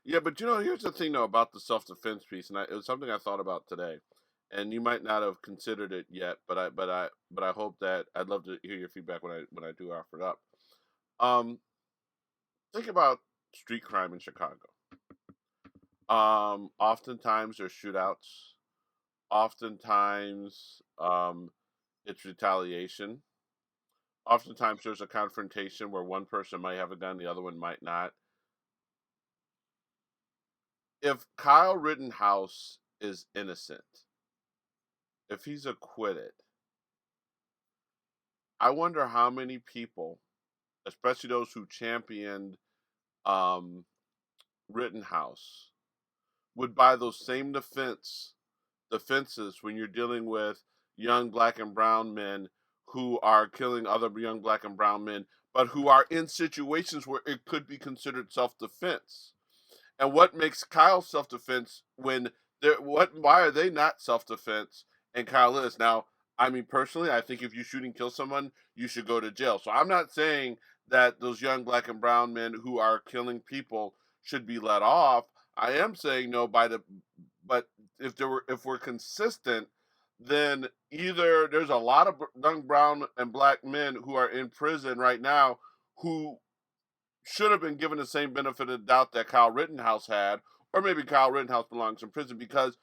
Yeah, but here's the thing though about the self-defense piece, and it was something I thought about today, and you might not have considered it yet, but I hope that I'd love to hear your feedback when I do offer it up. Um, think about street crime in Chicago. Oftentimes there's shootouts. Oftentimes, it's retaliation. Oftentimes there's a confrontation where one person might have a gun, the other one might not. If Kyle Rittenhouse is innocent, if he's acquitted, I wonder how many people, especially those who championed um, Rittenhouse, would buy those same defenses when you're dealing with young black and brown men who are killing other young black and brown men, but who are in situations where it could be considered self-defense. And what makes Kyle self-defense when they're what? Why are they not self-defense and Kyle is? Now, I mean, personally, I think if you shoot and kill someone, you should go to jail. So I'm not saying that those young black and brown men who are killing people should be let off. I am saying no by the but if we're consistent, then either there's a lot of young brown and black men who are in prison right now who should have been given the same benefit of the doubt that Kyle Rittenhouse had, or maybe Kyle Rittenhouse belongs in prison because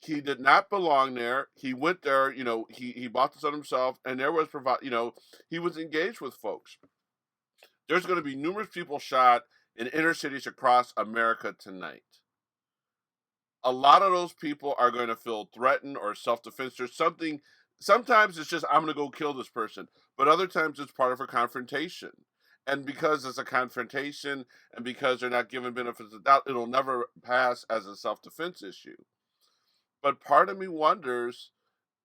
he did not belong there. He went there, he bought this on himself, and there was he was engaged with folks. There's going to be numerous people shot in inner cities across America tonight. A lot of those people are going to feel threatened or self-defense. There's something. Sometimes it's just I'm going to go kill this person, but other times it's part of a confrontation. And because it's a confrontation, and because they're not given benefits of doubt, it'll never pass as a self-defense issue. But part of me wonders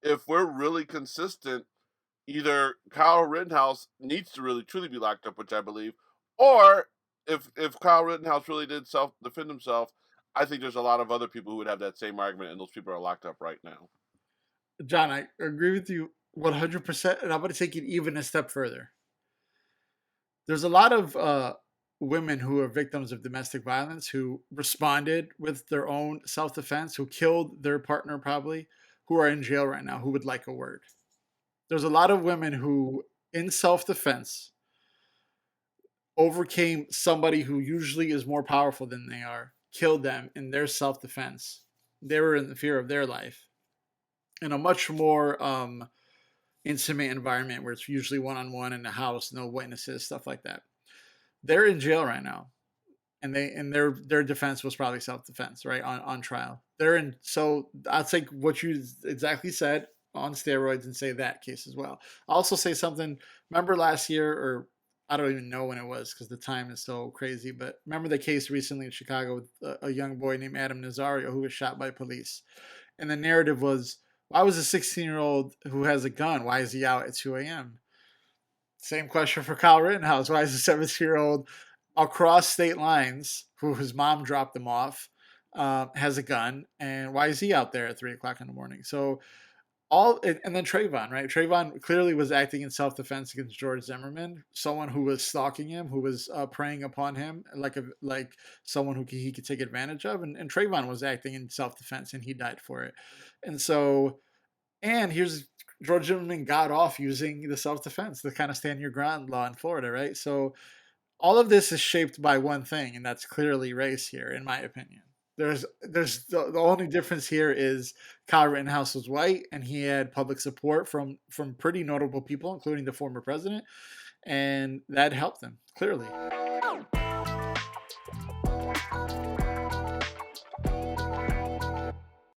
if we're really consistent. Either Kyle Rittenhouse needs to really truly be locked up, which I believe, or if Kyle Rittenhouse really did self defend himself, I think there's a lot of other people who would have that same argument, and those people are locked up right now. John, I agree with you 100%, and I'm going to take it even a step further. There's a lot of women who are victims of domestic violence who responded with their own self defense, who killed their partner probably, who are in jail right now, who would like a word. There's a lot of women who, in self defense, overcame somebody who usually is more powerful than they are, killed them in their self defense. They were in the fear of their life in a much more intimate environment where it's usually one on one in the house, no witnesses, stuff like that. They're in jail right now, and their defense was probably self defense, right, on trial. They're in. So I'll take what you exactly said on steroids and say that case as well. I'll also say something. Remember last year, or I don't even know when it was because the time is so crazy. But remember the case recently in Chicago with a young boy named Adam Nazario who was shot by police, and the narrative was, why was a 16-year-old who has a gun? Why is he out at 2 a.m.? Same question for Kyle Rittenhouse. Why is a 17-year-old across state lines, who his mom dropped him off, has a gun, and why is he out there at 3 o'clock in the morning? So and then Trayvon, right? Trayvon clearly was acting in self-defense against George Zimmerman, someone who was stalking him, who was preying upon him like someone who he could take advantage of, and Trayvon was acting in self-defense, and he died for it. And so, and here's George Zimmerman got off using the self-defense, the kind of stand your ground law in Florida, right? So all of this is shaped by one thing, and that's clearly race here, in my opinion. The only difference here is Kyle Rittenhouse was white, and he had public support from pretty notable people, including the former president, and that helped him clearly.